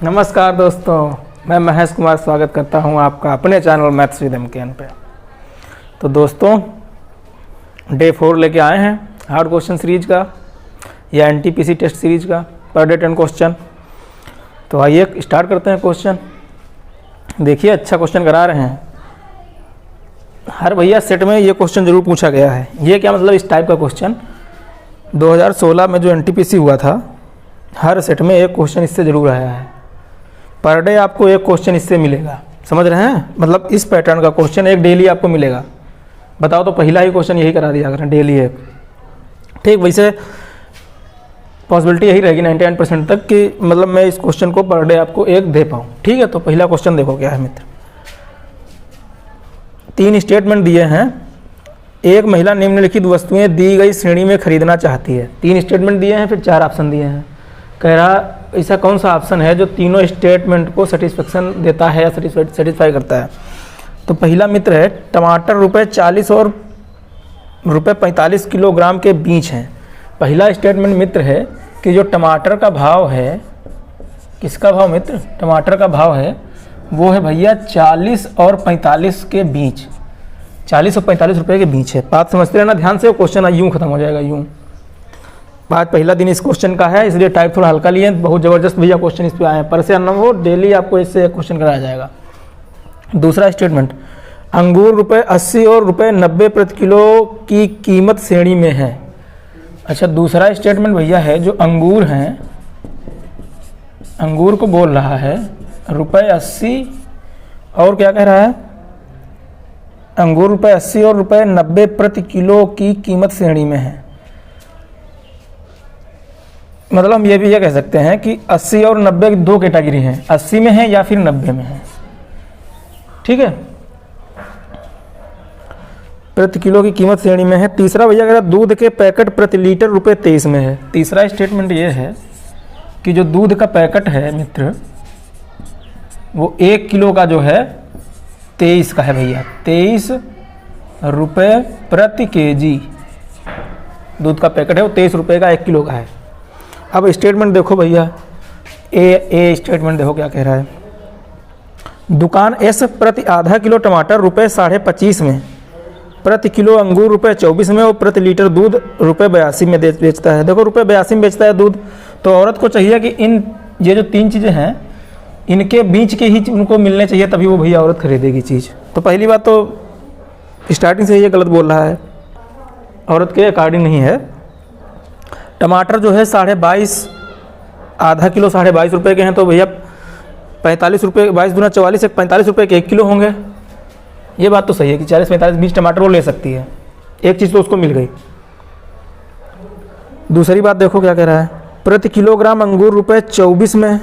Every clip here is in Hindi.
नमस्कार दोस्तों, मैं महेश कुमार स्वागत करता हूं आपका अपने चैनल मैथ्स विद एमकेएन पे। तो दोस्तों, डे 4 लेके आए हैं हार्ड क्वेश्चन सीरीज का या एनटीपीसी टेस्ट सीरीज का पर डे 10 क्वेश्चन। तो आइए स्टार्ट करते हैं क्वेश्चन। देखिए, अच्छा क्वेश्चन करा रहे हैं। हर भैया सेट में ये क्वेश्चन जरूर पूछा गया है। ये क्या मतलब, इस टाइप का क्वेश्चन 2016 में जो एनटीपीसी हुआ था, हर सेट में एक क्वेश्चन इससे जरूर आया है। पर डे आपको एक क्वेश्चन इससे मिलेगा, समझ रहे हैं? मतलब इस पैटर्न का क्वेश्चन एक डेली आपको मिलेगा। बताओ तो पहला ही क्वेश्चन यही करा दिया करें, डेली एक। ठीक, वैसे पॉसिबिलिटी यही रहेगी 99% तक कि मतलब मैं इस क्वेश्चन को पर डे आपको एक दे पाऊँ। ठीक है, तो पहला क्वेश्चन देखो क्या है मित्र। 3 स्टेटमेंट दिए हैं। एक महिला निम्नलिखित वस्तुएं दी गई श्रेणी में खरीदना चाहती है। 3 स्टेटमेंट दिए हैं, फिर 4 ऑप्शन दिए हैं। कह रहा ऐसा कौन सा ऑप्शन है जो तीनों स्टेटमेंट को सेटिस्फेक्शन देता है या सेटिस्फाई करता है। तो पहला मित्र है, टमाटर ₹40 और ₹45 किलोग्राम के बीच हैं। पहला स्टेटमेंट मित्र है कि जो टमाटर का भाव है, किसका भाव मित्र? टमाटर का भाव है वो है भैया 40 और 45 के बीच, 40 और 45 रुपये के बीच है। बात समझते रहना ध्यान से, क्वेश्चन यूँ खत्म हो जाएगा यूँ। आज पहला दिन इस क्वेश्चन का है, इसलिए टाइप थोड़ा हल्का लिए। बहुत ज़बरदस्त भैया क्वेश्चन इस पे आए हैं। पर से न हो, डेली आपको इससे एक क्वेश्चन कराया जाएगा। दूसरा स्टेटमेंट, अंगूर ₹80 और ₹90 प्रति किलो की कीमत श्रेणी में है। अच्छा, दूसरा स्टेटमेंट भैया है जो अंगूर हैं, अंगूर को बोल रहा है ₹80 और क्या कह रहा है, अंगूर ₹80 और ₹90 प्रति किलो की कीमत श्रेणी में है। मतलब हम ये भी ये कह सकते हैं कि 80 और 90 की 2 कैटेगरी हैं, 80 में है या फिर 90 में है। ठीक है, प्रति किलो की कीमत श्रेणी में है। तीसरा भैया कह रहा दूध के पैकेट प्रति लीटर ₹23 में है। तीसरा स्टेटमेंट ये है कि जो दूध का पैकेट है मित्र, वो 1 किलो का जो है 23 का है भैया, ₹23 प्रति केजी दूध का पैकेट है, वो 23 रुपये का 1 किलो का है। अब स्टेटमेंट देखो भैया, ए स्टेटमेंट देखो क्या कह रहा है। दुकान एस प्रति आधा किलो टमाटर ₹25.5 में, प्रति किलो अंगूर ₹24 में और प्रति लीटर दूध ₹82 में बेचता है। देखो ₹82 में बेचता है दूध, तो औरत को चाहिए कि इन ये जो 3 चीज़ें हैं, इनके बीच के ही उनको मिलने चाहिए, तभी वो भैया औरत खरीदेगी चीज़। तो पहली बात तो स्टार्टिंग से ये गलत बोल रहा है, औरत के अकॉर्डिंग नहीं है। टमाटर जो है 22.5, आधा किलो 22.5 रुपये के हैं, तो भैया 45 रुपये, 22 दूना 44 है, 45 रुपये के 1 किलो होंगे। ये बात तो सही है कि 40-45 बीच टमाटर वो ले सकती है, एक चीज़ तो उसको मिल गई। दूसरी बात देखो क्या कह रहा है, प्रति किलोग्राम अंगूर ₹24 में,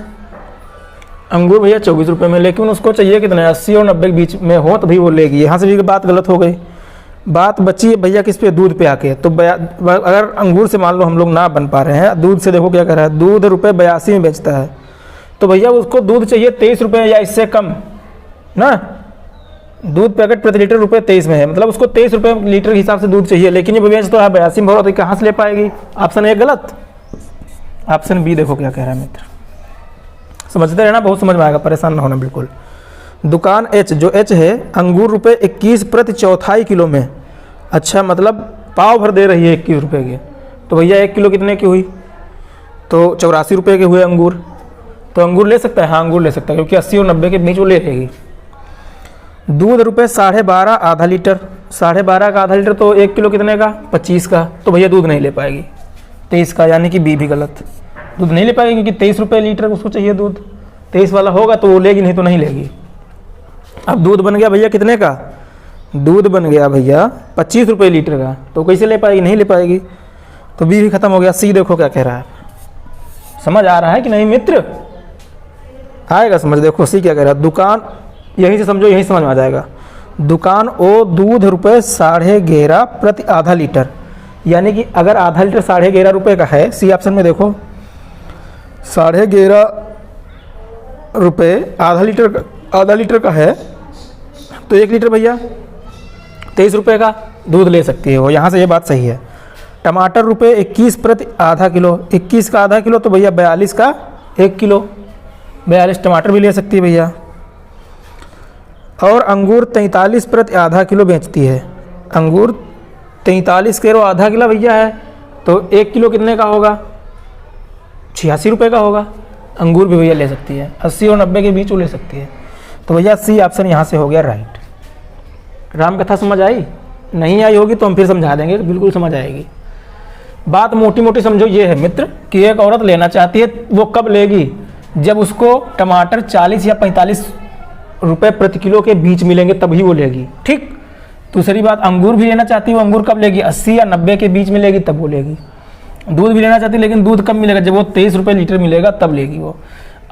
अंगूर भैया 24 रुपये में, लेकिन उसको चाहिए कितने, 80 और 90 के बीच में हो तभी वो लेगी। यहाँ से भी बात गलत हो गई। बात बची है भैया किस पे, दूध पे आके। तो अगर अंगूर से मान लो हम लोग ना बन पा रहे हैं, दूध से देखो क्या कर रहा है, दूध ₹82 में बेचता है, तो भैया उसको दूध चाहिए 23 रुपये या इससे कम ना। दूध पैकेट प्रति लीटर ₹23 में है, मतलब उसको 23 रुपये लीटर के हिसाब से दूध चाहिए, लेकिन ये बेच तो है 82 में, तो कहाँ से ले पाएगी? ऑप्शन ए गलत। ऑप्शन बी देखो क्या कह रहा है मित्र, समझते रहना, बहुत समझ में आएगा, परेशान ना होना बिल्कुल। दुकान एच, जो एच है, अंगूर ₹21 प्रति चौथाई किलो में। अच्छा, मतलब पाव भर दे रही है 21 रुपये के, तो भैया 1 किलो कितने की हुई, तो 84 रुपये के हुए अंगूर। तो अंगूर ले सकता है, हाँ अंगूर ले सकता है, क्योंकि 80 और 90 के बीच वो ले लेगी। दूध ₹12.5 आधा लीटर, 12.5 का आधा लीटर, तो 1 किलो कितने का, 25 का, तो भैया दूध नहीं ले पाएगी 23 का, यानी कि बी भी गलत। दूध नहीं ले पाएगी क्योंकि 23 रुपये लीटर उसको चाहिए दूध, 23 वाला होगा तो वो लेगी, नहीं तो नहीं लेगी। अब दूध बन गया भैया कितने का, दूध बन गया भैया 25 रुपये लीटर का, तो कैसे ले पाएगी, नहीं ले पाएगी। तो बी भी खत्म हो गया। सी देखो क्या कह रहा है, समझ आ रहा है कि नहीं मित्र? आएगा समझ। देखो सी क्या कह रहा है, दुकान, यहीं से समझो, यहीं समझ में आ जाएगा। दुकान ओ दूध ₹11.5 प्रति आधा लीटर, यानी कि अगर आधा लीटर 11.5 रुपये का है, सी ऑप्शन में देखो 11.5 रुपये आधा लीटर का है, तो 1 लीटर भैया 23 रुपये का दूध ले सकती है वो, यहाँ से ये बात सही है। टमाटर ₹21 प्रति आधा किलो, 21 का आधा किलो तो भैया 42 का 1 किलो, 42 टमाटर भी ले सकती है भैया। और अंगूर 43 प्रति आधा किलो बेचती है। अंगूर 43 किलो आधा किलो भैया है, तो 1 किलो कितने का होगा? 86 रुपये का होगा। अंगूर भी भैया ले सकती है, 80 और 90 के बीच वो ले सकती है। तो भैया सी ऑप्शन यहाँ से हो गया राइट। राम कथा समझ आई? नहीं आई होगी तो हम फिर समझा देंगे, बिल्कुल समझ आएगी। बात मोटी मोटी समझो ये है मित्र कि एक औरत लेना चाहती है, वो कब लेगी? जब उसको टमाटर 40 या 45 रुपये प्रति किलो के बीच मिलेंगे तभी वो लेगी, ठीक। दूसरी बात, अंगूर भी लेना चाहती है, वो अंगूर कब लेगी? 80 या 90 के बीच मिलेगी तब वो लेगी। दूध भी लेना चाहती है, लेकिन दूध कब मिलेगा? जब वो 23 रुपये लीटर मिलेगा तब लेगी वो।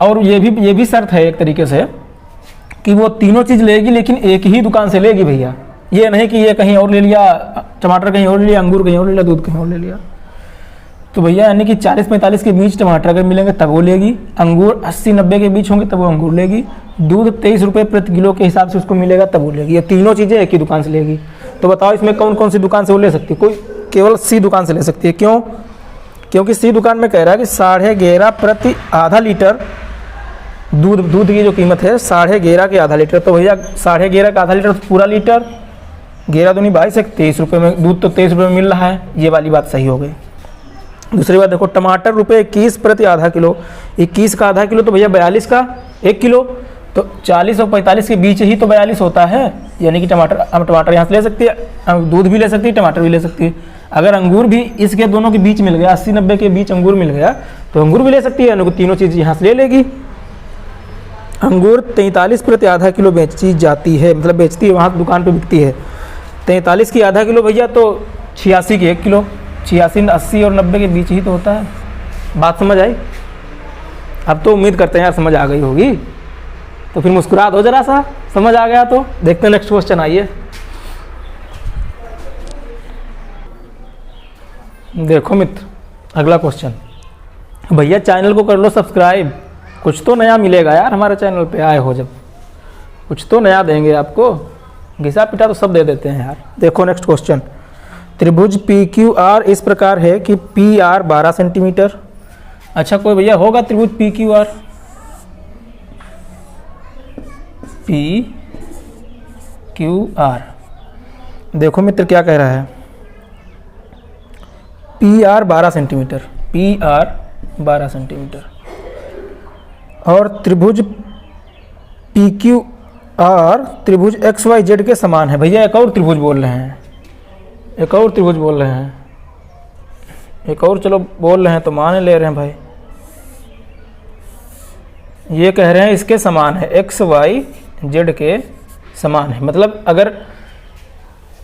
और ये भी शर्त है एक तरीके से कि वो तीनों चीज़ लेगी, लेकिन एक ही दुकान से लेगी भैया। ये नहीं कि ये कहीं और ले लिया, टमाटर कहीं और ले लिया, अंगूर कहीं और ले लिया, दूध कहीं और ले लिया। तो भैया यानी कि 40-45 के बीच टमाटर अगर मिलेंगे तब वो लेगी, अंगूर 80-90 के बीच होंगे तब वो अंगूर लेगी, दूध 23 रुपये प्रति किलो के हिसाब से उसको मिलेगा तब वो लेगी। ये तीनों चीज़ें एक ही दुकान से लेगी। तो बताओ इसमें कौन कौन सी दुकान से वो ले सकती है? कोई केवल सी दुकान से ले सकती है। क्यों? क्योंकि सी दुकान में कह रहा है कि 11.5 प्रति आधा लीटर दूध की जो कीमत है 11.5 के आधा लीटर। तो भैया 11.5 का आधा लीटर तो पूरा लीटर, 11 दूनी 22 है, 23 रुपये में दूध तो 23 रुपये में मिल रहा है। ये वाली बात सही हो गई। दूसरी बात देखो, टमाटर रुपये 21 प्रति आधा किलो। 21 का आधा किलो तो भैया 42 का 1 किलो, तो 40 और 45 के बीच ही तो 42 होता है। यानी कि टमाटर यहाँ से ले सकती है, दूध भी ले सकती है, टमाटर भी ले सकती है। अगर अंगूर भी इसके दोनों के बीच मिल गया, 80-90 के बीच अंगूर मिल गया तो अंगूर भी ले सकती है, यानी कि तीनों चीज़ यहाँ से ले लेगी। अंगूर 43 प्रति आधा किलो बेची जाती है, मतलब बेचती है, वहाँ दुकान पे बिकती है। 43 की आधा किलो भैया तो 86 की 1 किलो, 86, 80 और 90 के बीच ही तो होता है। बात समझ आई? अब तो उम्मीद करते हैं यार समझ आ गई होगी, तो फिर मुस्कुरा दो जरा सा, समझ आ गया तो। देखते हैं नेक्स्ट क्वेश्चन, आइए। देखो मित्र, अगला क्वेश्चन। भैया चैनल को कर लो सब्सक्राइब, कुछ तो नया मिलेगा यार हमारे चैनल पे आए हो जब, कुछ तो नया देंगे आपको। घिसा पिटा तो सब दे देते हैं यार। देखो नेक्स्ट क्वेश्चन। त्रिभुज PQR इस प्रकार है कि PR 12 सेंटीमीटर। अच्छा कोई भैया होगा त्रिभुज PQR? PQR देखो मित्र क्या कह रहा है, PR 12 सेंटीमीटर, PR 12 सेंटीमीटर और त्रिभुज PQR त्रिभुज XYZ के समान है। भैया एक और त्रिभुज बोल रहे हैं, एक और त्रिभुज बोल रहे हैं, एक और चलो बोल रहे हैं तो मान ले रहे हैं भाई। ये कह रहे हैं इसके समान है, XYZ के समान है। मतलब अगर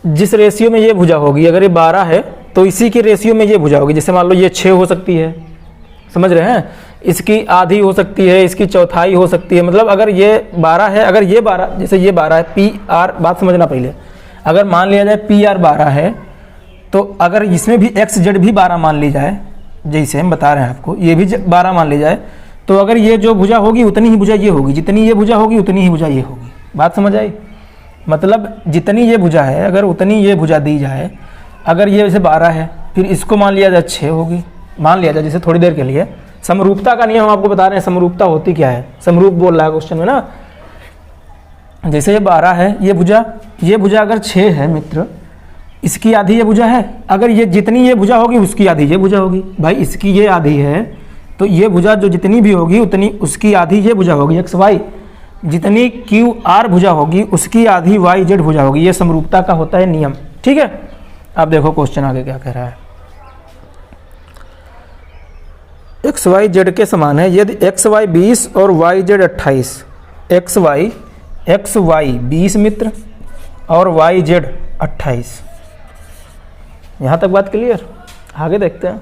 जिस रेशियो में ये भुजा होगी, अगर ये 12 है तो इसी के रेशियो में ये भुजा होगी। जैसे मान लो ये 6 हो सकती है, समझ रहे हैं, इसकी आधी हो सकती है, इसकी चौथाई हो सकती है। मतलब अगर ये 12 है, अगर ये 12, जैसे ये 12 है, PR, बात समझना पहले, अगर मान लिया जाए PR 12 है तो अगर इसमें भी XZ भी 12 मान ली जाए, जैसे हम बता रहे हैं आपको, ये भी 12 मान ली जाए, तो अगर ये जो भुजा होगी उतनी ही भुजा ये होगी, जितनी ये भुजा होगी उतनी ही भुजा ये होगी। बात समझ आई? मतलब जितनी ये भुजा है अगर उतनी ये भुजा दी जाए। अगर ये जैसे 12 है, फिर इसको मान लिया जाए 6 होगी, मान लिया जाए जैसे थोड़ी देर के लिए। समरूपता का नियम हम आपको बता रहे हैं, समरूपता होती क्या है, समरूप बोल रहा है क्वेश्चन में ना। जैसे ये 12 है, ये भुजा अगर 6 है मित्र, इसकी आधी ये भुजा है, अगर ये जितनी ये भुजा होगी उसकी आधी ये भुजा होगी। भाई इसकी ये आधी है तो ये भुजा जो जितनी भी होगी उतनी उसकी आधी ये भुजा होगी XY, जितनी QR भुजा होगी उसकी आधी YZ भुजा होगी। ये समरूपता का होता है नियम, ठीक है। अब देखो क्वेश्चन आगे क्या कह रहा है। XYZ के समान है यदि XY 20 और YZ 28, XY 20 मित्र और YZ 28। यहाँ तक बात क्लियर? आगे देखते हैं।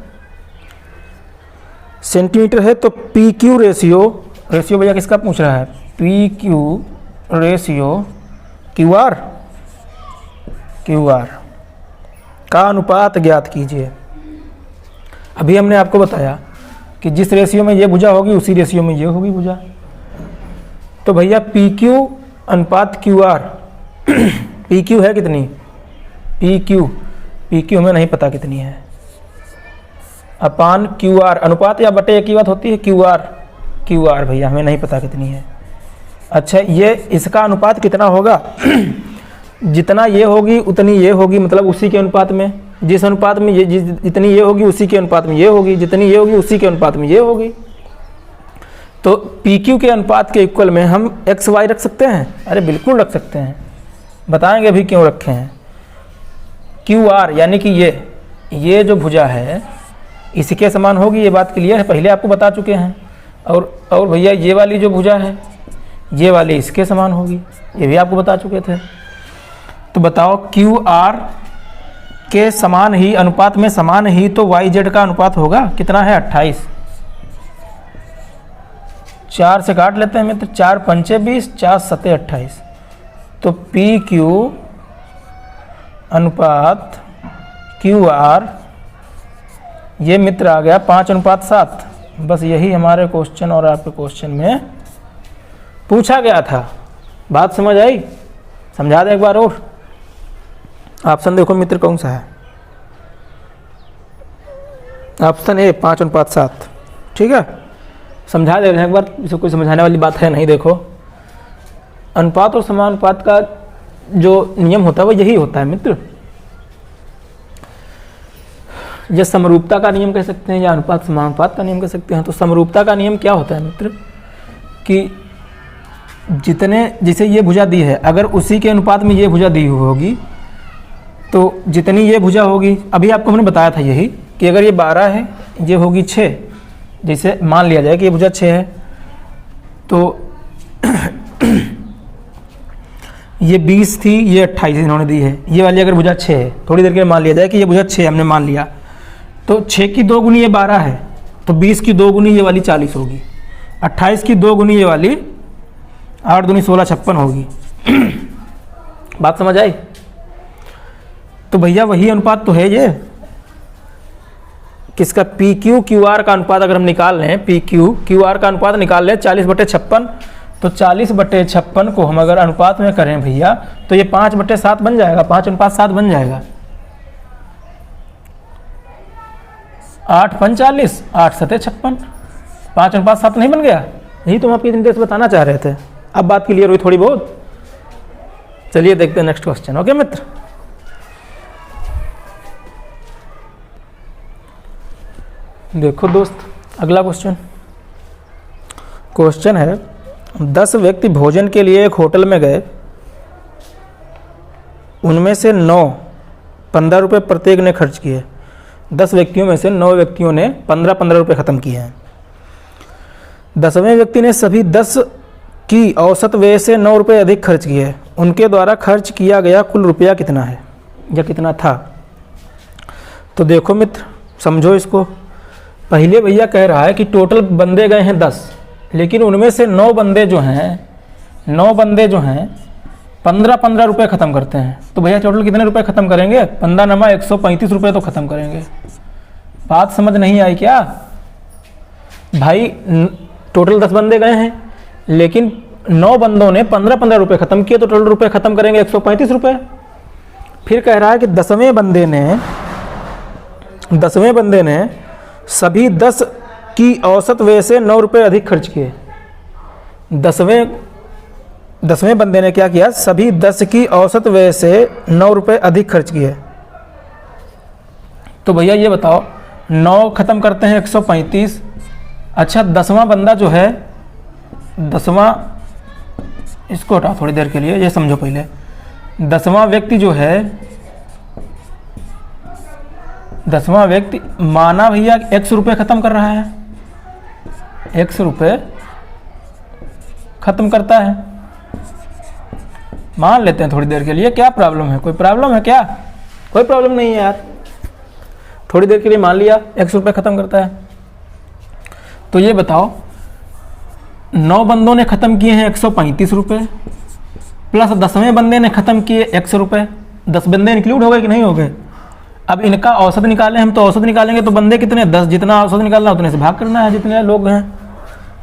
सेंटीमीटर है तो PQ रेशियो भैया किसका पूछ रहा है? PQ रेशियो QR का अनुपात ज्ञात कीजिए। अभी हमने आपको बताया कि जिस रेशियो में ये भुजा होगी उसी रेशियो में ये होगी भुजा। तो भैया PQ अनुपात QR PQ है कितनी? PQ हमें नहीं पता कितनी है, अपान QR, अनुपात या बटे एक ही बात होती है। QR भैया हमें नहीं पता कितनी है। अच्छा ये इसका अनुपात कितना होगा जितना ये होगी उतनी ये होगी, मतलब उसी के अनुपात में, जिस अनुपात में ये जितनी ये होगी उसी के अनुपात में ये होगी, जितनी ये होगी उसी के अनुपात में ये होगी। तो PQ के अनुपात के इक्वल में हम XY रख सकते हैं? अरे बिल्कुल रख सकते हैं, बताएंगे अभी क्यों रखे हैं। QR यानी कि ये जो भुजा है इसके समान होगी, ये बात क्लियर है, पहले आपको बता चुके हैं। और भैया ये वाली जो भुजा है ये वाली इसके समान होगी, ये भी आपको बता चुके थे। तो बताओ QR के समान ही, अनुपात में समान ही तो YZ का अनुपात होगा कितना है? 28। 4 से काट लेते हैं मित्र, 4 पंचे 20, 4 सते 28। तो PQ अनुपात QR ये मित्र आ गया 5:7। बस यही हमारे क्वेश्चन और आपके क्वेश्चन में पूछा गया था। बात समझ आई? समझा दें एक बार और। ऑप्शन देखो मित्र कौन सा है? Option A 5:7। ठीक है, समझा दे रहे हैं एक बार, इसको कोई समझाने वाली बात है नहीं। देखो अनुपात और समानुपात का जो नियम होता है वो यही होता है मित्र। यह समरूपता का नियम कह सकते हैं या अनुपात समानुपात का नियम कह सकते हैं। तो समरूपता का नियम क्या होता है मित्र कि जितने, जैसे ये भुजा दी है, अगर उसी के अनुपात में ये भुजा दी हुई होगी तो जितनी ये भुजा होगी, अभी आपको हमने बताया था यही कि अगर ये 12 है ये होगी 6, जैसे मान लिया जाए कि ये भुजा 6 है तो ये 20 थी, ये 28 इन्होंने दी है। ये वाली अगर भुजा 6 है, थोड़ी देर के लिए मान लिया जाए कि ये भुजा 6 हमने मान लिया, तो 6 की 2 गुनी ये 12 है, तो 20 की 2 गुनी ये वाली 40 होगी, 28 की 2 गुनी ये वाली 8 दूनी 16 56 होगी। बात समझ आई? तो भैया वही अनुपात तो है ये, किसका? PQ QR का अनुपात अगर हम निकाल लें, PQ QR का अनुपात निकाल लें 40/56, तो 40/56 को हम अगर अनुपात में करें भैया तो ये 5/7 बन जाएगा, 5:7 बन जाएगा। 8 × 5 = 40, 8 × 7 = 56, 5:7 नहीं बन गया? यही तो हम आपकी इतनी देर से बताना चाह रहे थे। अब बात क्लियर हुई थोड़ी बहुत? चलिए देखते हैं नेक्स्ट क्वेश्चन। ओके मित्र, देखो दोस्त अगला क्वेश्चन है 10 व्यक्ति भोजन के लिए एक होटल में गए, उनमें से 9 15 रुपये प्रत्येक ने खर्च किए। 10 व्यक्तियों में से 9 व्यक्तियों ने 15-15 रुपये ख़त्म किए हैं। 10वें व्यक्ति ने सभी 10 की औसत व्यय से 9 रुपये अधिक खर्च किए। उनके द्वारा खर्च किया गया कुल रुपया कितना है या कितना था? तो देखो मित्र समझो इसको। पहले भैया कह रहा है कि टोटल बंदे गए हैं 10, लेकिन उनमें से 9 बंदे जो हैं 15-15 रुपये ख़त्म करते हैं। तो भैया टोटल कितने रुपए ख़त्म करेंगे? 15 × 135 रुपये तो ख़त्म करेंगे। बात समझ नहीं आई क्या भाई? टोटल 10 बंदे गए हैं लेकिन 9 बंदों ने 15-15 रुपये ख़त्म किए, तो टोटल रुपये ख़त्म करेंगे 135 रुपये। फिर कह रहा है कि 10वें बंदे ने सभी 10 की औसत व्यय से 9 रुपये अधिक खर्च किए। 10वें बंदे ने क्या किया? सभी 10 की औसत व्यय से 9 रुपये अधिक खर्च किए। तो भैया ये बताओ, 9 ख़त्म करते हैं 135। अच्छा 10वां बंदा जो है, 10वां, इसको हटाओ थोड़ी देर के लिए, ये समझो पहले। 10वां व्यक्ति जो है, 10वां व्यक्ति माना भैया 100 रुपये ख़त्म कर रहा है, 100 रुपये ख़त्म करता है। मान लेते हैं थोड़ी देर के लिए, क्या प्रॉब्लम है? कोई प्रॉब्लम है क्या? कोई प्रॉब्लम नहीं है यार, थोड़ी देर के लिए मान लिया 100 रुपये ख़त्म करता है। तो ये बताओ 9 बंदों ने ख़त्म किए हैं 135 रुपये, प्लस 10वें बंदे ने ख़त्म किए 100 रुपये। 10 बंदे इंक्लूड हो गए कि नहीं हो गए? अब इनका औसत निकालें हम, तो औसत निकालेंगे तो बंदे कितने? 10, जितना औसत निकालना उतने से भाग करना है जितने लोग हैं।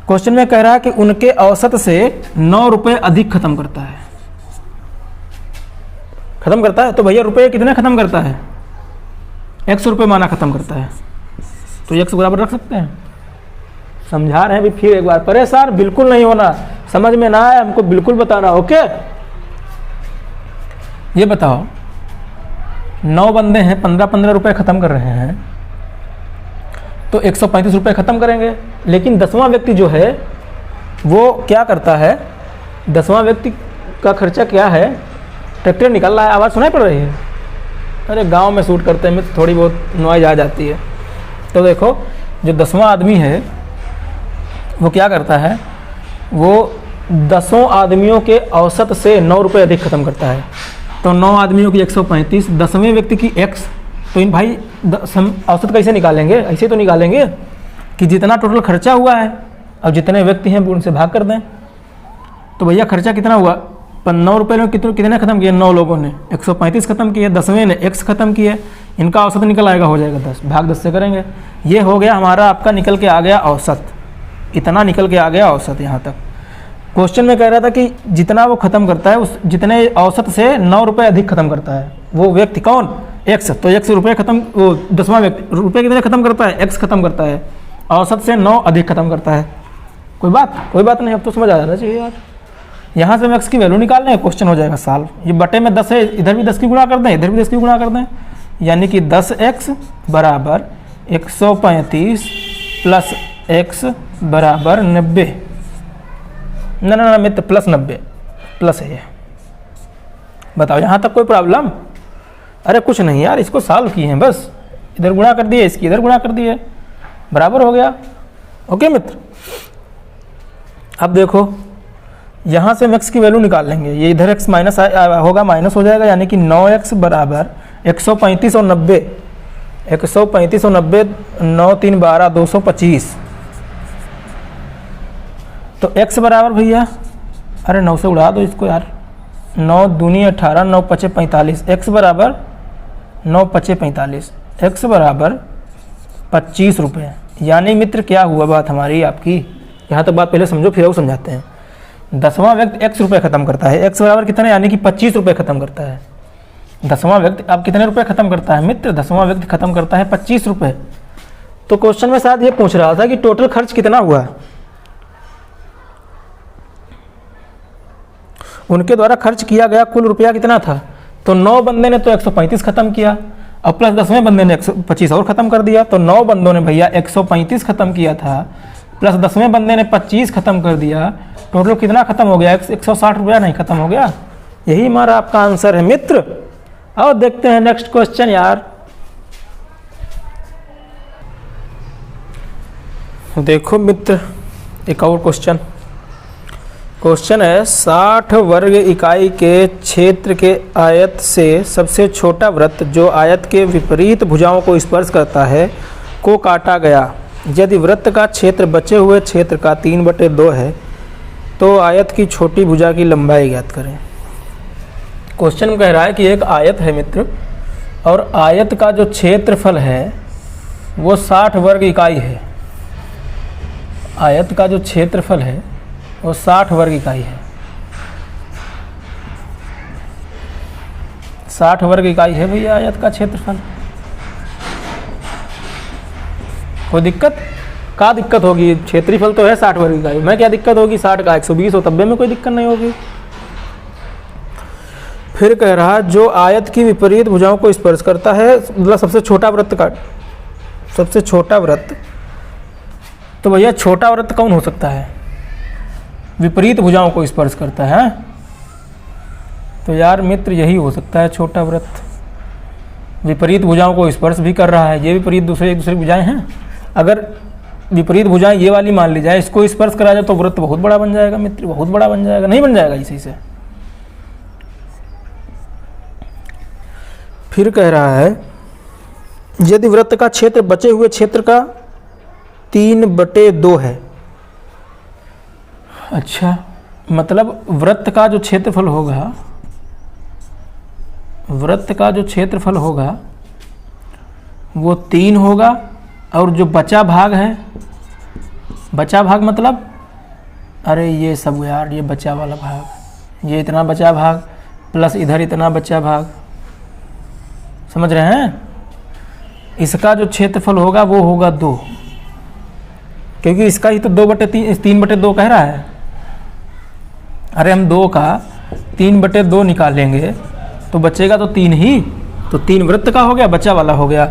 क्वेश्चन में कह रहा है कि उनके औसत से 9 रुपये अधिक ख़त्म करता है। तो भैया रुपये कितने ख़त्म करता है? 100 रुपये माना ख़त्म करता है, तो 100 बराबर रख सकते हैं। समझा रहे हैं भी फिर एक बार, परेशान बिल्कुल नहीं होना, समझ में ना आए हमको बिल्कुल बताना। ओके, ये बताओ 9 बंदे हैं, 15-15 रुपये ख़त्म कर रहे हैं, तो 135 रुपये ख़त्म करेंगे। लेकिन 10वां व्यक्ति जो है वो क्या करता है, 10वां व्यक्ति का खर्चा क्या है, ट्रैक्टर निकल रहा है, आवाज़ सुनाई पड़ रही है, अरे गांव में शूट करते हैं थोड़ी बहुत नॉइज़ आ जाती है। तो देखो जो 10वां आदमी है वो क्या करता है, वो 10 आदमियों के औसत से 9 रुपये अधिक ख़त्म करता है। तो 9 आदमियों की 135, 10वें व्यक्ति की x, तो इन भाई औसत कैसे निकालेंगे, ऐसे तो निकालेंगे कि जितना टोटल खर्चा हुआ है और जितने व्यक्ति हैं उनसे भाग कर दें। तो भैया खर्चा कितना हुआ, 9 रुपये में कितने ख़त्म किए, 9 लोगों ने 135 ख़त्म किए, 10वें ने x ख़त्म किए, इनका औसत निकल आएगा, हो जाएगा 10, भाग 10 से करेंगे। ये हो गया हमारा, आपका निकल के आ गया औसत, इतना निकल के आ गया औसत। यहाँ तक क्वेश्चन में कह रहा था कि जितना वो ख़त्म करता है उस जितने औसत से 9 रुपये अधिक ख़त्म करता है वो व्यक्ति कौन, x, तो x रुपये ख़त्म, वो 10वां व्यक्ति रुपये कितने ख़त्म करता है, x ख़त्म करता है, औसत से 9 अधिक ख़त्म करता है। कोई बात नहीं, अब तो समझ आ जाना चाहिए यार। यहाँ से हम x की वैल्यू निकाल लें, क्वेश्चन हो जाएगा सॉल्व। ये बटे में 10 है, इधर भी 10 की गुणा कर दें, इधर भी 10 की गुणा कर दें, यानी कि 10x बराबर 135 प्लस x बराबर 90, ना मित्र प्लस 90 प्लस है ये। बताओ यहाँ तक कोई प्रॉब्लम? अरे कुछ नहीं यार, इसको सॉल्व किए हैं बस, इधर गुणा कर दिए, इसकी इधर गुणा कर दिए, बराबर हो गया। ओके मित्र, अब देखो यहाँ से हम x की वैल्यू निकाल लेंगे, ये इधर x माइनस होगा, माइनस हो जाएगा, यानी कि 9x बराबर 135 और 90, 135 और 90, 9 3 12 225। तो x बराबर भैया, अरे 9 से उड़ा दो इसको यार, 9 दूनी 18, 9 पचे 45, x बराबर 9 पचे 45, x बराबर 25 रुपये। यानी मित्र क्या हुआ बात हमारी आपकी, यहाँ तक बात पहले समझो फिर वो समझाते हैं। 10वां व्यक्ति x रुपये ख़त्म करता है, x बराबर कितना, यानी कि 25 रुपये ख़त्म करता है। 10वां व्यक्ति अब कितने रुपये ख़त्म करता है मित्र, 10वां व्यक्ति ख़त्म करता है 25 रुपये। तो क्वेश्चन में शायद ये पूछ रहा था कि टोटल खर्च कितना हुआ, उनके द्वारा खर्च किया गया कुल रुपया कितना था। तो 9 बंदे ने तो 135 ख़त्म किया और प्लस 10वें बंदे ने 125 और ख़त्म कर दिया। तो 9 बंदों ने भैया 135 ख़त्म किया था, प्लस 10वें बंदे ने 25 ख़त्म कर दिया, टोटल कितना ख़त्म हो गया, 160 रुपया नहीं ख़त्म हो गया। यही हमारा आपका आंसर है मित्र। और देखते हैं नेक्स्ट क्वेश्चन यार। देखो मित्र एक और क्वेश्चन है, 60 वर्ग इकाई के क्षेत्र के आयत से सबसे छोटा वृत्त जो आयत के विपरीत भुजाओं को स्पर्श करता है को काटा गया। यदि वृत्त का क्षेत्र बचे हुए क्षेत्र का 3/2 है तो आयत की छोटी भुजा की लंबाई ज्ञात करें। क्वेश्चन कह रहा है कि एक आयत है मित्र, और आयत का जो क्षेत्रफल है वो 60 वर्ग इकाई है। आयत का जो क्षेत्रफल है वो 60 वर्ग इकाई है, 60 वर्ग इकाई है भैया आयत का क्षेत्रफल। कोई दिक्कत? क्या दिक्कत होगी, क्षेत्रफल तो है 60 वर्ग इकाई, मैं क्या दिक्कत होगी, 60 का 120 हो तब में कोई दिक्कत नहीं होगी। फिर कह रहा जो आयत की विपरीत भुजाओं को स्पर्श करता है, मतलब सबसे छोटा वृत्त का, सबसे छोटा वृत्त, तो भैया छोटा वृत्त कौन हो सकता है, विपरीत भुजाओं को स्पर्श करता है। तो यार मित्र यही हो सकता है छोटा वृत्त, विपरीत भुजाओं को स्पर्श भी कर रहा है। ये विपरीत एक दूसरे भुजाएं हैं, अगर विपरीत भुजाएं ये वाली मान ली जाए, इसको स्पर्श करा जाए तो वृत्त बहुत बड़ा बन जाएगा मित्र, बहुत बड़ा बन जाएगा, नहीं बन जाएगा इसी से। फिर कह रहा है यदि वृत्त का क्षेत्र बचे हुए क्षेत्र का 3/2 है। अच्छा, मतलब वृत्त का जो क्षेत्रफल होगा, वृत्त का जो क्षेत्रफल होगा वो 3 होगा, और जो बचा भाग है, बचा भाग मतलब अरे ये सब यार, ये बचा वाला भाग, ये इतना बचा भाग प्लस इधर इतना बचा भाग, समझ रहे हैं। इसका जो क्षेत्रफल होगा वो होगा 2, क्योंकि इसका ही तो 2/3 3/2 कह रहा है। अरे हम 2 का 3/2 निकालेंगे तो बचेगा तो 3 ही, तो 3 वृत्त का हो गया, बचा वाला हो गया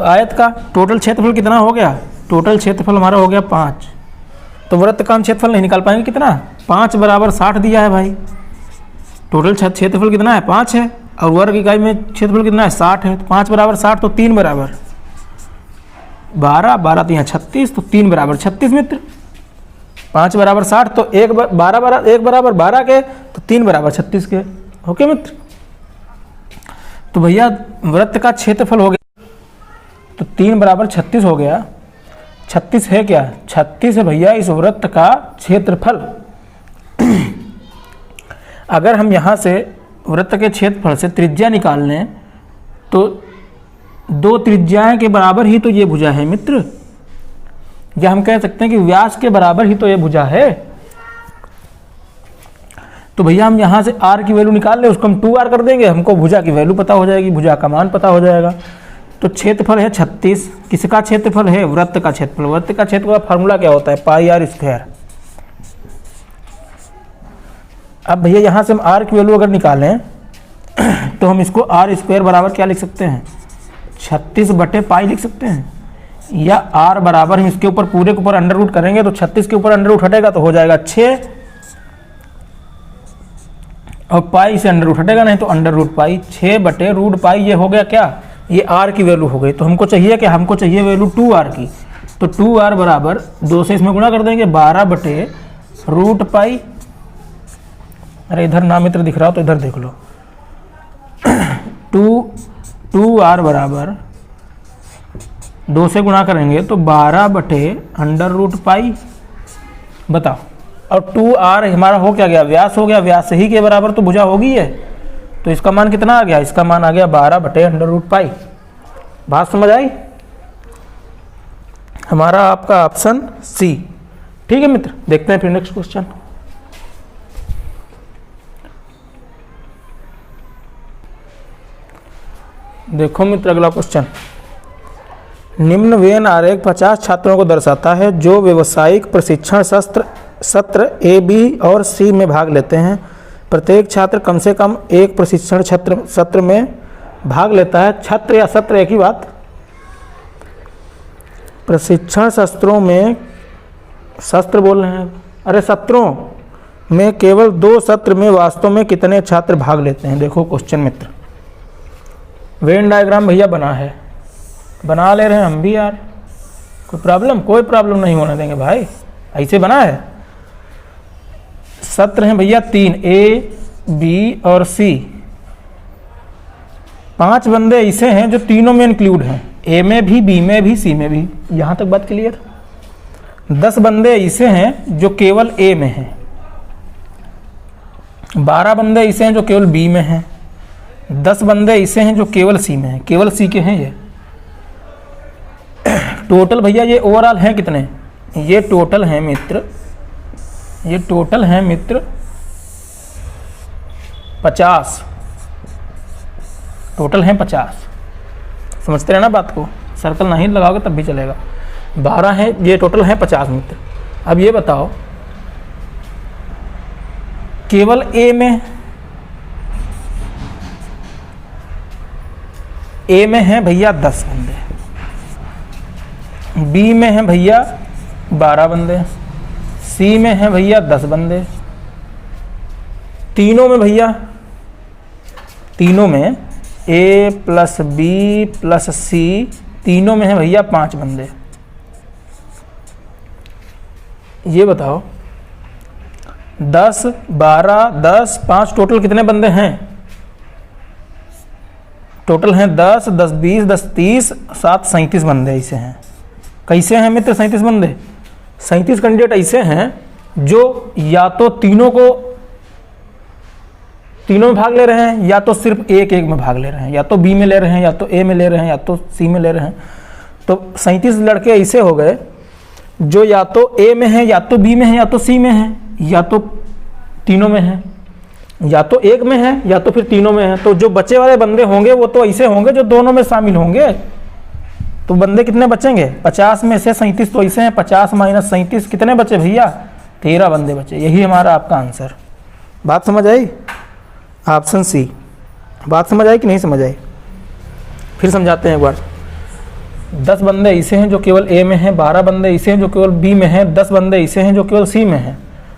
आयत का। टोटल क्षेत्रफल कितना हो गया? टोटल क्षेत्रफल हमारा हो गया 5। तो वृत्त का हम क्षेत्रफल नहीं निकाल पाएंगे, कितना? 5 = 60 दिया है भाई। टोटल क्षेत्रफल कितना है? 5 है, और वर्ग इकाई में क्षेत्रफल कितना है? 60 है। तो 5 = 60, तो 3 = 12, 12 तो यहाँ 36, तो 3 = 36 मित्र। 5 = 60, तो 1 = 12 के, तो 3 = 36 के। ओके मित्र, तो भैया वृत्त का क्षेत्रफल हो गया, तो 3 = 36 हो गया। 36 है क्या? 36 है भैया इस वृत्त का क्षेत्रफल। अगर हम यहाँ से वृत्त के क्षेत्रफल से त्रिज्या निकाल लें तो 2 त्रिज्याएं के बराबर ही तो ये भुजा है मित्र, या हम कह सकते हैं कि व्यास के बराबर ही तो ये भुजा है। तो भैया हम यहाँ से r की वैल्यू निकाल ले, उसको हम 2r कर देंगे, हमको भुजा की वैल्यू पता हो जाएगी, भुजा का मान पता हो जाएगा। तो क्षेत्रफल है 36, किसका क्षेत्रफल है? वृत्त का क्षेत्रफल। वृत्त का क्षेत्रफल का फार्मूला क्या होता है? πr²। अब भैया यहाँ से हम r की वैल्यू अगर निकालें तो हम इसको r² बराबर क्या लिख सकते हैं? 36/π लिख सकते हैं, या r बराबर हम इसके ऊपर पूरे के ऊपर अंडर रूट करेंगे तो 36 के ऊपर अंडर रूट हटेगा तो हो जाएगा 6, और पाई से अंडर रूट हटेगा नहीं तो अंडर रूट पाई। 6/√π ये हो गया क्या? ये r की वैल्यू हो गई। तो हमको चाहिए क्या? हमको चाहिए वैल्यू 2r की। तो 2r बराबर 2 से इसमें गुणा कर देंगे, 12/√π। अरे इधर ना मित्र दिख रहा हो तो इधर देख लो। 2r बराबर 2 से गुणा करेंगे तो 12/√π। बताओ, और 2r हमारा हो क्या गया? व्यास हो गया। व्यास ही के बराबर तो भुजा होगी है, तो इसका मान कितना आ गया? इसका मान आ गया 12/√π। बात समझ आई? हमारा आपका ऑप्शन सी। ठीक है मित्र, देखते हैं फिर नेक्स्ट क्वेश्चन। देखो मित्र अगला क्वेश्चन, निम्न वेन आरेख 50 छात्रों को दर्शाता है जो व्यावसायिक प्रशिक्षण सत्र ए, बी और सी में भाग लेते हैं। प्रत्येक छात्र कम से कम एक प्रशिक्षण सत्र में भाग लेता है। छात्र या सत्र एक ही बात। प्रशिक्षण सत्रों में, शस्त्र बोल रहे हैं, अरे सत्रों में केवल 2 सत्र में वास्तव में कितने छात्र भाग लेते हैं? देखो क्वेश्चन मित्र, वेन डायग्राम भैया बना है, बना ले रहे हैं हम भी यार, कोई प्रॉब्लम नहीं होने देंगे भाई, ऐसे बना है। सत्र हैं भैया 3, ए, बी और सी। 5 बंदे ऐसे हैं जो तीनों में इंक्लूड हैं, ए में भी, बी में भी, सी में भी। यहाँ तक बात क्लियर। 10 बंदे ऐसे हैं जो केवल ए में हैं। 12 बंदे ऐसे हैं जो केवल बी में हैं। 10 बंदे ऐसे हैं जो केवल सी में हैं, केवल सी के हैं ये। टोटल भैया ये ओवरऑल हैं कितने? ये टोटल हैं मित्र, ये टोटल हैं मित्र 50। टोटल हैं 50। समझते हैं ना बात को? सर्कल नहीं लगाओगे तब भी चलेगा। 12 हैं, ये टोटल हैं 50 मित्र। अब ये बताओ, केवल ए में हैं भैया 10 बंदे, बी में हैं भैया 12 बंदे, सी में हैं भैया 10 बंदे। तीनों में भैया, तीनों में ए प्लस बी प्लस सी, तीनों में हैं भैया 5 बंदे। ये बताओ 10, 12, 10, 5 टोटल कितने बंदे हैं? टोटल हैं 10, 10, 20, 10, 30, 7, 37 बंदे ऐसे हैं। कैसे हैं मित्र 37 बंदे? 37 कैंडिडेट ऐसे हैं जो या तो तीनों में भाग ले रहे हैं, या तो सिर्फ एक में भाग ले रहे हैं, या तो बी में ले रहे हैं, या तो ए में ले रहे हैं, या तो सी में ले रहे हैं। तो 37 लड़के ऐसे हो गए जो या तो ए में है, या तो बी में है, या तो सी में है, या तो तीनों में है, या तो एक में है, या तो फिर तीनों में है। तो जो बचे वाले बंदे होंगे वो तो ऐसे होंगे जो दोनों में शामिल होंगे। तो बंदे कितने बचेंगे, 50 में से 37 तो ऐसे हैं, 50 माइनस 37 कितने बचे भैया, 13 बंदे बचे। यही हमारा आपका आंसर। बात समझ आई, ऑप्शन सी। बात समझ आई कि नहीं समझ आई, फिर समझाते हैं एक बार। 10 बंदे ऐसे हैं जो केवल ए में हैं, 12 बंदे ऐसे हैं जो केवल बी में हैं, 10 बंदे ऐसे हैं जो केवल सी में हैं,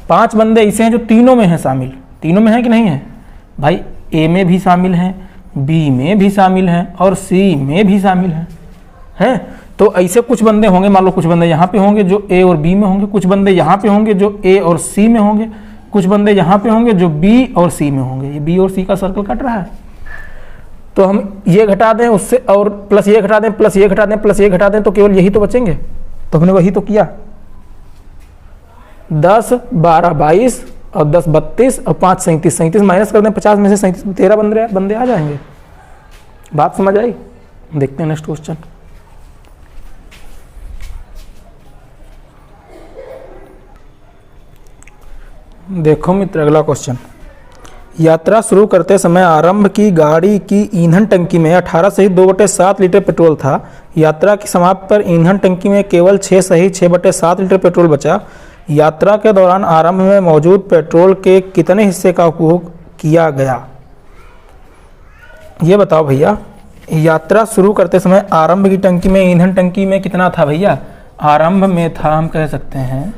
5 बंदे ऐसे हैं जो तीनों में हैं शामिल। तीनों में हैं कि नहीं है भाई, ए में भी शामिल हैं, बी में भी शामिल हैं और सी में भी शामिल हैं। तो ऐसे कुछ बंदे होंगे, मान लो कुछ बंदे यहाँ पे होंगे जो ए और बी में होंगे, कुछ बंदे यहाँ पे होंगे जो ए और सी में होंगे, कुछ बंदे यहाँ पे होंगे जो बी और सी में होंगे। ये बी और सी का सर्कल कट रहा है, तो हम ये घटा दें उससे और प्लस ये घटा दें, प्लस ये घटा दें, प्लस ये घटा दें, तो केवल यही तो बचेंगे। तो हमने वही तो किया। 10 12 22 और 10 32 और 5 37, 37 माइनस कर दें 50 में से 37, 13 बंदे आ जाएंगे। बात समझ आई। देखते हैं नेक्स्ट क्वेश्चन। देखो मित्र, अगला क्वेश्चन। यात्रा शुरू करते समय आरंभ की गाड़ी की ईंधन टंकी में 18 सहित 2/7 लीटर पेट्रोल था। यात्रा की समाप्ति पर ईंधन टंकी में केवल 6 सहित 6/7 लीटर पेट्रोल बचा। यात्रा के दौरान आरंभ में मौजूद पेट्रोल के कितने हिस्से का उपभोग किया गया, ये बताओ भैया। यात्रा शुरू करते समय आरंभ की टंकी में, ईंधन टंकी में कितना था भैया, आरंभ में था, हम कह सकते हैं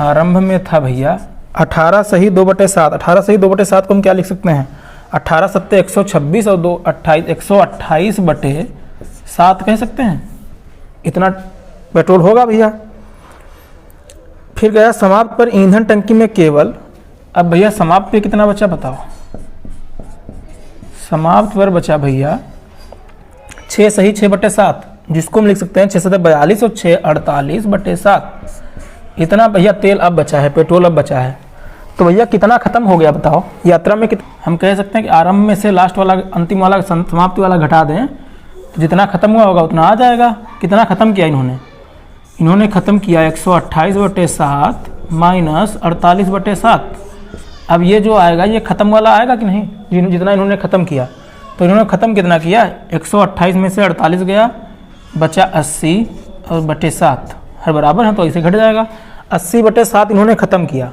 आरंभ में था भैया 18 सहित 2/7। 18 सहित 2/7 को हम क्या लिख सकते हैं, 18 सत्ते 126 और 2 28, 128/7 कह सकते हैं। इतना पेट्रोल होगा भैया। फिर गया समाप्त पर ईंधन टंकी में केवल, अब भैया समाप्त पे कितना बचा बताओ। समाप्त पर बचा भैया 6 सही 6/7, जिसको हम लिख सकते हैं 6 सत्ते 42 और 6 48/7। इतना भैया तेल अब बचा है, पेट्रोल अब बचा है। तो भैया कितना खत्म हो गया बताओ यात्रा में। हम कह सकते हैं कि आरंभ में से लास्ट वाला, अंतिम वाला, समाप्ति वाला घटा दें तो जितना खत्म हुआ होगा उतना आ जाएगा। कितना खत्म किया इन्होंने खत्म किया 128/7 माइनस 48/7। अब ये जो आएगा ये खत्म वाला आएगा कि नहीं, जितना इन्होंने खत्म किया। तो इन्होंने खत्म कितना किया, 128 में से 48 गया, बचा 80 और बटे 7, हर बराबर है तो ऐसे घट जाएगा। 80/7 इन्होंने खत्म किया।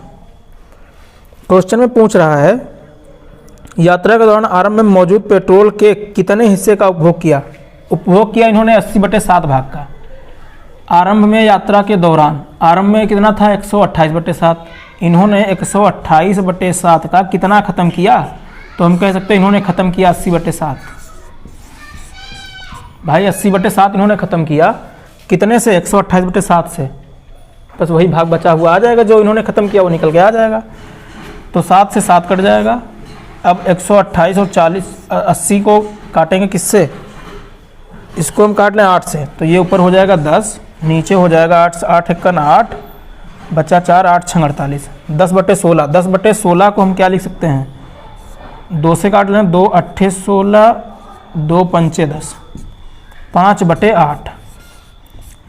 क्वेश्चन में पूछ रहा है यात्रा के दौरान आरंभ में मौजूद पेट्रोल के कितने हिस्से का उपभोग किया। उपभोग किया इन्होंने 80/7 भाग का। आरंभ में यात्रा के दौरान, आरंभ में कितना था 128/7, इन्होंने 128/7 का कितना खत्म किया, तो हम कह सकते हैं इन्होंने खत्म किया 80/7। भाई 80/7 इन्होंने खत्म किया, कितने से, 128/7 से। बस वही भाग बचा हुआ आ जाएगा, जो इन्होंने खत्म किया वो निकल के आ जाएगा। तो 7 से 7 कट जाएगा। अब 128 और 80 को काटेंगे किससे, इसको हम काट लें 8 से, तो ये ऊपर हो जाएगा 10, नीचे हो जाएगा 8 8 1 8, बचा 4 8 6 48, 10/16। 10/16 को हम क्या लिख सकते हैं, 2 से काट लें, 2 8 16, 2 5 10, 5/8।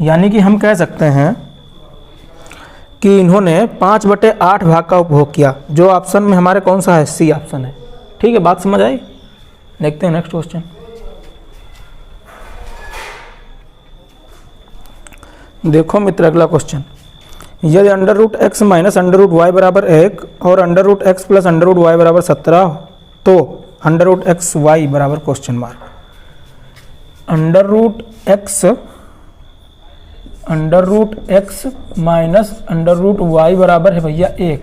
यानी कि हम कह सकते हैं कि इन्होंने 5/8 भाग का उपभोग किया, जो ऑप्शन में हमारे कौन सा है, सी ऑप्शन है। ठीक है, बात समझ आई। देखते हैं नेक्स्ट क्वेश्चन। देखो मित्र, अगला क्वेश्चन। यदि √x माइनस √y बराबर 1 और √x प्लस √y बराबर 17 तो √xy बराबर question mark. √x minus √y बराबर है भैया 1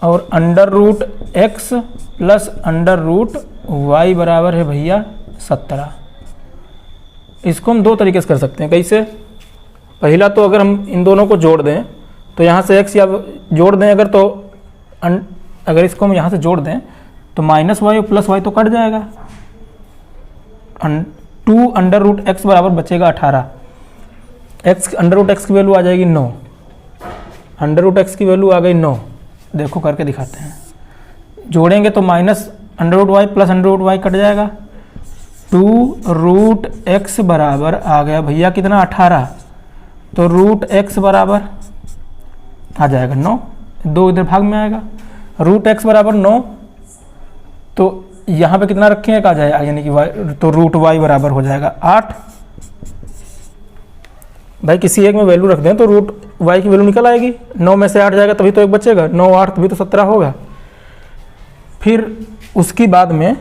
और √x प्लस √y बराबर है भैया 17। इसको हम 2 तरीके से कर सकते हैं। कैसे, पहला तो अगर हम इन दोनों को जोड़ दें तो यहाँ से x या जोड़ दें अगर, तो अगर इसको हम यहाँ से जोड़ दें तो माइनस वाई और प्लस वाई तो कट जाएगा। 2 √x बराबर बचेगा 18। x √x की वैल्यू आ जाएगी 9, √x की वैल्यू आ गई 9। देखो करके दिखाते हैं। जोड़ेंगे तो minus √y plus √y cut जाएगा। 2 √x बराबर आ गया भैया कितना, 18। तो √x बराबर आ जाएगा 9, 2 इधर भाग में आएगा। √x बराबर 9, तो यहाँ पे कितना रखें, एक आ जाएगा, यानी कि y, तो √y बराबर हो जाएगा 8। भाई किसी एक में वैल्यू रख दें तो रूट वाई की वैल्यू निकल आएगी। 9 में से 8 जाएगा तभी तो एक बचेगा, 9 8 तभी तो 17 होगा। फिर उसके बाद में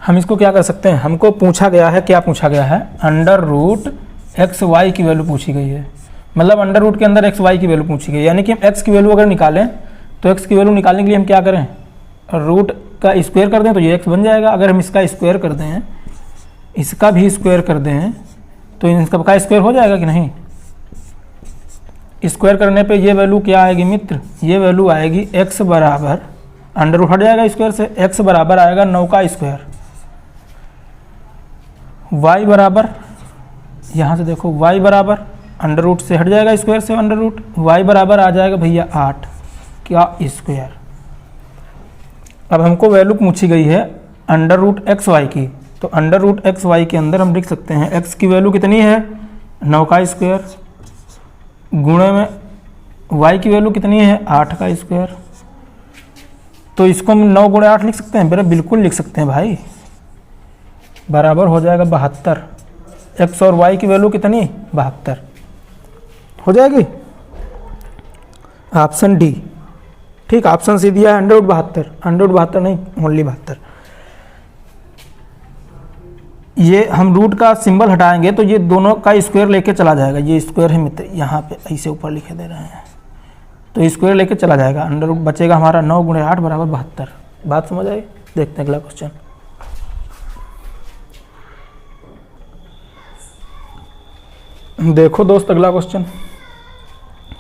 हम इसको क्या कर सकते हैं, हमको पूछा गया है, क्या पूछा गया है, अंडर रूट एक्स वाई की वैल्यू पूछी गई है। मतलब अंडर रूट के अंदर एक्स वाई की वैल्यू पूछी गई है, यानी कि हम एक्स की वैल्यू अगर निकालें तो एक्स की वैल्यू निकालने के लिए हम क्या करें, रूट का स्क्वायर कर दें तो ये एक्स बन जाएगा। अगर हम इसका स्क्वायर कर दें, इसका भी स्क्वायर कर दें तो इनका का स्क्वायर हो जाएगा कि नहीं। स्क्वायर करने पे ये वैल्यू क्या आएगी मित्र, ये वैल्यू आएगी एक्स बराबर, अंडर रूट हट जाएगा स्क्वायर से, एक्स बराबर आएगा 9 का स्क्वायर, वाई बराबर, यहाँ से देखो वाई बराबर अंडर रूट से हट जाएगा स्क्वायर से अंडर रूट, वाई बराबर आ जाएगा भैया 8 क्या स्क्वायर। अब हमको वैल्यू पूछी गई है अंडर रूट एक्स वाई की, तो अंडर रूट एक्स वाई के अंदर हम लिख सकते हैं एक्स की वैल्यू कितनी है 9 का स्क्वायर, गुणे में वाई की वैल्यू कितनी है 8 का स्क्वायर। तो इसको हम 9 गुणे 8 लिख सकते हैं, मेरा बिल्कुल लिख सकते हैं भाई, बराबर हो जाएगा 72। एक्स और वाई की वैल्यू कितनी 72 हो जाएगी, ऑप्शन डी। ठीक, ऑप्शन सी दिया है अंडर रूट 72, अंडर रूट 72 नहीं, ओनली 72। ये हम रूट का सिंबल हटाएंगे तो ये दोनों का स्क्वायर लेके चला जाएगा, ये स्क्वायर है मित्र, यहाँ पे ऐसे ऊपर लिखे दे रहे हैं, तो स्क्वायर लेके चला जाएगा, अंडर रूट बचेगा हमारा 9 गुणे 8 बराबर 72। बात समझ आई। देखते हैं अगला क्वेश्चन। देखो दोस्त अगला क्वेश्चन,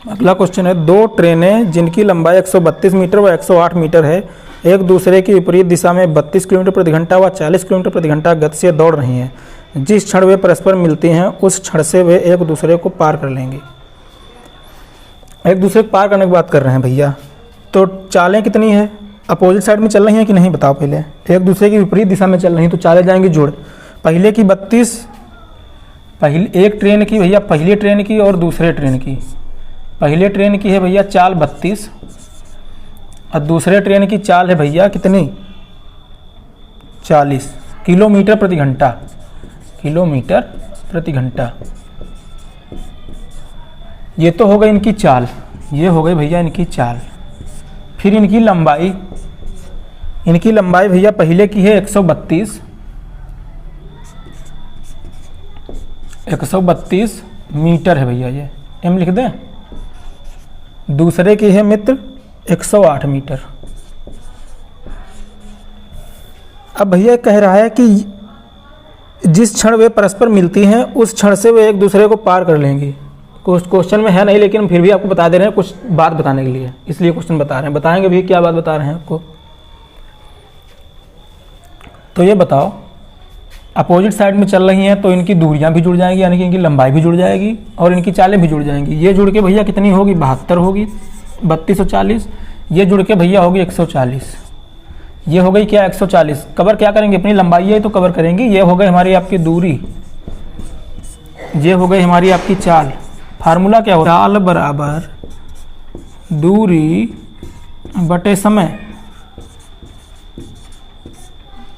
अगला क्वेश्चन है, दो ट्रेनें जिनकी लंबाई 132 मीटर व 108 मीटर है एक दूसरे की विपरीत दिशा में 32 किलोमीटर प्रति घंटा व 40 किलोमीटर प्रति घंटा गति से दौड़ रही हैं। जिस क्षण वे परस्पर मिलती हैं उस क्षण से वे एक दूसरे को पार कर लेंगी। एक दूसरे को पार करने की बात कर रहे हैं भैया, तो चालें कितनी है, अपोजिट साइड में चल रही हैं कि नहीं बताओ। पहले एक दूसरे की विपरीत दिशा में चल रही हैं तो चालें जाएंगी जुड़, पहले की 32, पहले एक ट्रेन की भैया, पहली ट्रेन की और दूसरे ट्रेन की, पहले ट्रेन की है भैया चाल 32 और दूसरे ट्रेन की चाल है भैया कितनी 40 किलोमीटर प्रति घंटा, किलोमीटर प्रति घंटा। ये तो हो गई इनकी चाल, ये हो गई भैया इनकी चाल। फिर इनकी लंबाई, इनकी लंबाई भैया पहले की है 132 मीटर है भैया, ये एम लिख दें। दूसरे की है मित्र 108 मीटर। अब भैया कह रहा है कि जिस क्षण वे परस्पर मिलती हैं उस क्षण से वे एक दूसरे को पार कर लेंगी। क्वेश्चन में है नहीं, लेकिन हम फिर भी आपको बता दे रहे हैं कुछ बात बताने के लिए, इसलिए क्वेश्चन बता रहे हैं। बताएंगे भी क्या बात बता रहे हैं आपको। तो ये बताओ, अपोजिट साइड में चल रही हैं तो इनकी दूरियां भी जुड़ जाएंगी, यानी कि इनकी लंबाई भी जुड़ जाएगी और इनकी चालें भी जुड़ जाएंगी। ये जुड़ के भैया कितनी होगी 72 होगी, 32 और 40। ये जुड़ के भैया होगी 140। ये हो गई क्या 140। कवर क्या करेंगे, अपनी लंबाई है तो कवर करेंगे। ये हो गई हमारी आपकी दूरी, ये हो गई हमारी आपकी चाल। फार्मूला क्या हो, चाल बराबर दूरी बटे समय।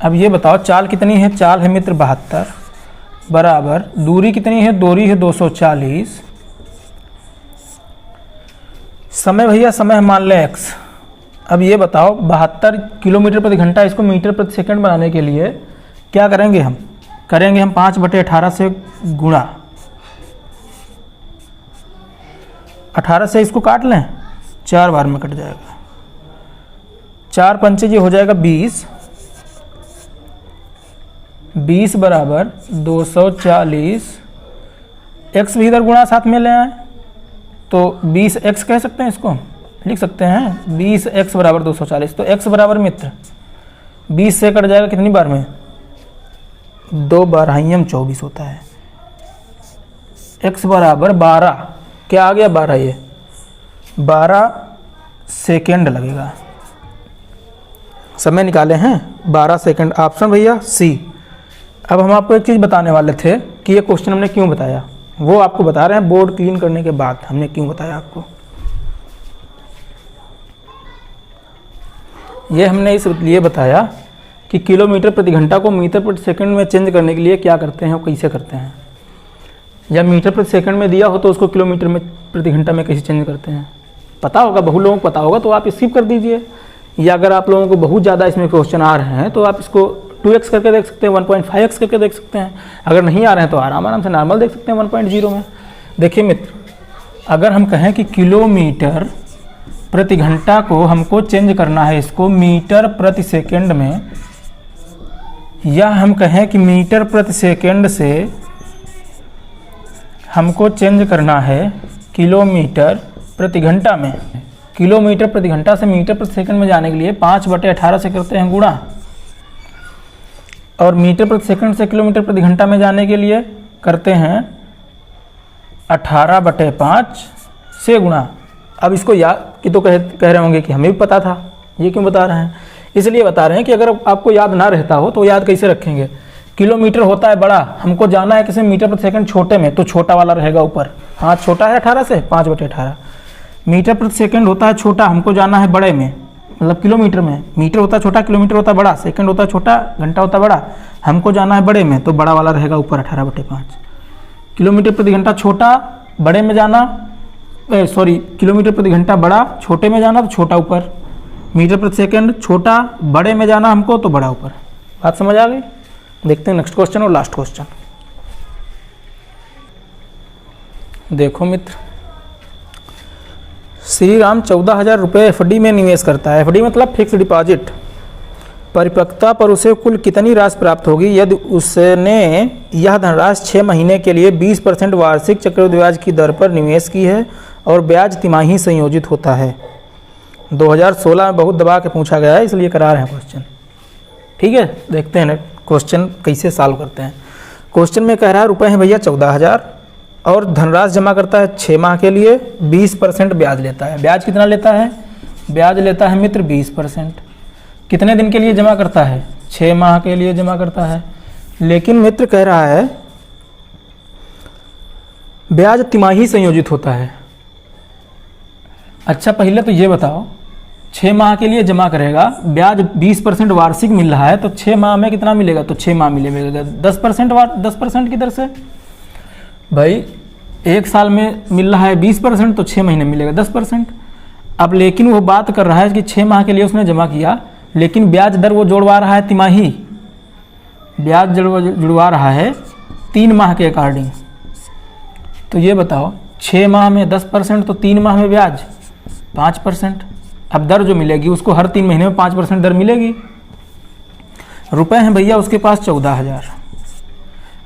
अब ये बताओ चाल कितनी है, चाल है मित्र 72 बराबर दूरी कितनी है, दूरी है 240। समय भैया समय मान लें x। अब ये बताओ 72 किलोमीटर प्रति घंटा, इसको मीटर प्रति सेकंड बनाने के लिए क्या करेंगे हम, करेंगे हम 5/18 से गुणा। 18 से इसको काट लें, 4 बार में कट जाएगा, 4 पंचे ये हो जाएगा 20। 20 बराबर 240, x भी इधर गुणा साथ में ले आए तो 20x कह सकते हैं, इसको लिख सकते हैं 20x बराबर 240। तो x बराबर मित्र 20 से कट जाएगा कितनी बार में, 2 बार, 24 होता है। x बराबर 12, क्या आ गया 12, ये 12 सेकेंड लगेगा। समय निकाले हैं 12 सेकेंड, ऑप्शन भैया सी। अब हम आपको एक चीज़ बताने वाले थे कि ये क्वेश्चन हमने क्यों बताया, वो आपको बता रहे हैं बोर्ड क्लीन करने के बाद हमने क्यों बताया आपको। ये हमने इसलिए बताया कि किलोमीटर प्रति घंटा को मीटर प्रति सेकंड में चेंज करने के लिए क्या करते हैं और कैसे करते हैं। या मीटर प्रति सेकंड में दिया हो तो उसको किलोमीटर में प्रति घंटा में कैसे चेंज करते हैं, पता होगा, बहुत लोगों को पता होगा, तो आप स्किप कर दीजिए। या अगर आप लोगों को बहुत ज़्यादा इसमें क्वेश्चन आ रहे हैं तो आप इसको 2x करके देख सकते हैं, 1.5x करके देख सकते हैं। अगर नहीं आ रहे हैं तो आराम से नॉर्मल देख सकते हैं 1.0 में। देखिए मित्र, अगर हम कहें कि किलोमीटर प्रति घंटा को हमको चेंज करना है इसको मीटर प्रति सेकंड में, या हम कहें कि मीटर प्रति सेकंड से हमको चेंज करना है किलोमीटर प्रति घंटा में। किलोमीटर प्रति घंटा से मीटर प्रति सेकंड में जाने के लिए 5/18 से करते हैं गुणा, और मीटर प्रति सेकंड से किलोमीटर प्रति घंटा में जाने के लिए करते हैं 18/5 से गुणा। अब इसको याद कि तो कह रहे होंगे कि हमें भी पता था, ये क्यों बता रहे हैं? इसलिए बता रहे हैं कि अगर आपको याद ना रहता हो तो याद कैसे रखेंगे। किलोमीटर होता है बड़ा, हमको जाना है किसी मीटर प्रति सेकंड छोटे में, तो छोटा वाला रहेगा ऊपर। 5 छोटा है 18 से, 5/18। मीटर प्रति सेकंड होता है छोटा, हमको जाना है बड़े में, मतलब किलोमीटर में। मीटर होता है छोटा, किलोमीटर होता है बड़ा, सेकंड होता है छोटा, घंटा होता है बड़ा, हमको जाना है बड़े में, तो बड़ा वाला रहेगा ऊपर 18/5। किलोमीटर प्रति घंटा छोटा, बड़े में जाना, किलोमीटर प्रति घंटा बड़ा, छोटे में जाना तो छोटा ऊपर। मीटर प्रति सेकंड छोटा, बड़े में जाना हमको तो बड़ा ऊपर। बात समझ आ गई? देखते हैं नेक्स्ट क्वेश्चन और लास्ट क्वेश्चन। देखो मित्र, श्री राम 14,000 रुपये एफडी में निवेश करता है। एफडी मतलब फिक्स डिपॉजिट। परिपक्वता पर उसे कुल कितनी राशि प्राप्त होगी यदि उसने यह धनराशि 6 महीने के लिए 20% वार्षिक चक्रवृद्धि ब्याज की दर पर निवेश की है और ब्याज तिमाही संयोजित होता है। 2016 में बहुत दबा के पूछा गया है, इसलिए करा रहे हैं क्वेश्चन। ठीक है, देखते हैं क्वेश्चन कैसे सॉल्व करते हैं। क्वेश्चन में कह रहा है रुपए हैं भैया 14,000 और धनराशि जमा करता है 6 माह के लिए, 20% ब्याज लेता है। ब्याज कितना लेता है? ब्याज लेता है मित्र 20%। कितने दिन के लिए जमा करता है? 6 माह के लिए जमा करता है। लेकिन मित्र कह रहा है ब्याज तिमाही संयोजित होता है। अच्छा, पहले तो ये बताओ, 6 माह के लिए जमा करेगा, ब्याज 20% वार्षिक मिल रहा है, तो 6 माह में कितना मिलेगा? तो 6 माह मिलेगा 10% की दर से। भाई 1 साल में मिल रहा है 20%, तो 6 महीने मिलेगा 10%। अब लेकिन वो बात कर रहा है कि 6 माह के लिए उसने जमा किया, लेकिन ब्याज दर वो जोड़वा रहा है तिमाही। ब्याज जुड़वा रहा है 3 माह के अकॉर्डिंग। तो ये बताओ, 6 माह में 10%, तो 3 माह में ब्याज 5%। अब दर जो मिलेगी उसको हर 3 महीने में 5% दर मिलेगी। रुपए हैं भैया उसके पास 14,000,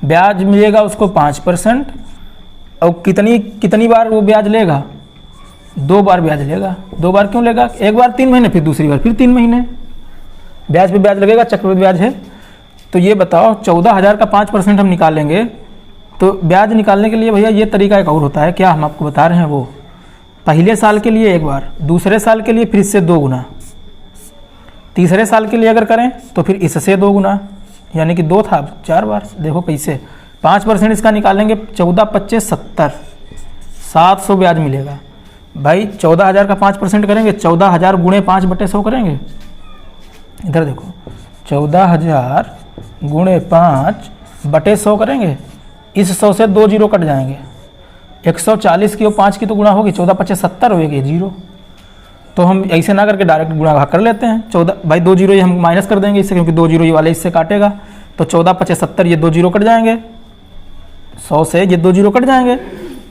ब्याज मिलेगा उसको 5%। और कितनी बार वो ब्याज लेगा? 2 बार ब्याज लेगा। 2 बार क्यों लेगा? एक बार 3 महीने, फिर दूसरी बार फिर 3 महीने। ब्याज पे ब्याज लगेगा, चक्रवृद्धि ब्याज है। तो ये बताओ, 14,000 का 5% हम निकालेंगे, तो ब्याज निकालने के लिए भैया ये तरीका एक और होता है। क्या हम आपको बता रहे हैं? वो पहले साल के लिए 1 बार, दूसरे साल के लिए फिर इससे 2 गुना, तीसरे साल के लिए अगर करें तो फिर इससे 2 गुना, यानी कि 2 था 4 बार। देखो कैसे 5% इसका निकालेंगे, 14×5 = 70, 700 ब्याज मिलेगा। भाई 14,000 का 5% करेंगे, 14,000 × 5/100 करेंगे। इधर देखो, 14,000 × 5/100 करेंगे। इस 100 से 2 जीरो कट जाएंगे। 140 की और 5 की तो गुणा होगी, 14×5 = 70 होगी जीरो। तो हम ऐसे ना करके डायरेक्ट गुणा भाग कर लेते हैं। 14 भाई 2 जीरो ये हम माइनस कर देंगे इससे, क्योंकि 2 जीरो ये वाले इससे काटेगा। तो 14×5 = 70, ये 2 जीरो कट जाएंगे। 100 से ये 2 जीरो कट जाएंगे।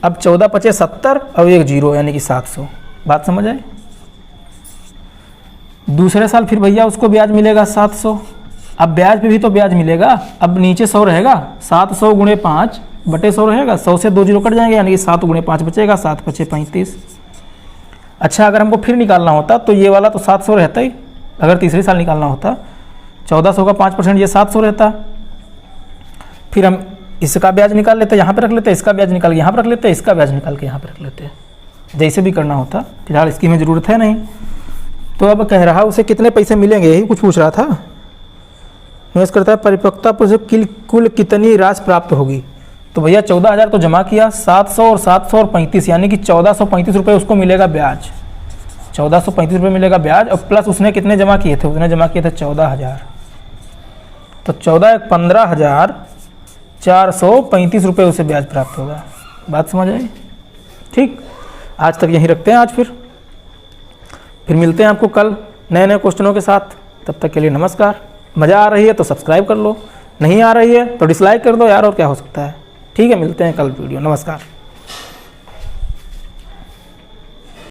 अब 14×5 = 70 और 1 जीरो, यानी कि 700। बात समझ आई? दूसरे साल फिर भैया उसको ब्याज मिलेगा 700। अब ब्याज पे भी तो ब्याज मिलेगा। अब नीचे 100 रहेगा, 700 × 5/100 रहेगा। 100 से 2 जीरो कट जाएंगे, यानी कि 7 × 5 बचेगा, 7×5 = 35। अच्छा, अगर हमको फिर निकालना होता तो ये वाला तो 700 रहता ही। अगर तीसरे साल निकालना होता, 1400 का 5% ये 700 रहता। फिर हम इसका ब्याज निकाल लेते, यहाँ पे रख लेते, इसका ब्याज निकाल के यहाँ पे रख लेते, इसका ब्याज निकाल के यहाँ पे रख लेते, जैसे भी करना होता। फिलहाल इसकी हमें ज़रूरत है नहीं। तो अब कह रहा उसे कितने पैसे मिलेंगे, यही कुछ पूछ रहा था। निवेश करता है, परिपक्वता पर उसे कुल कितनी राशि प्राप्त होगी। तो भैया 14,000 तो जमा किया, 700 और 700 और 35, यानी कि 1435 रुपये उसको मिलेगा ब्याज। 1435 रुपये मिलेगा ब्याज, और प्लस उसने कितने जमा किए थे? उसने जमा किए थे 14,000। तो 14 × 15,000 435 रुपये उसे ब्याज प्राप्त होगा। बात समझ आई? ठीक, आज तक यहीं रखते हैं। आज फिर मिलते हैं आपको कल नए नए क्वेश्चनों के साथ। तब तक के लिए नमस्कार। मज़ा आ रही है तो सब्सक्राइब कर लो, नहीं आ रही है तो डिसलाइक कर दो यार, और क्या हो सकता है। ठीक है, मिलते हैं कल वीडियो। नमस्कार।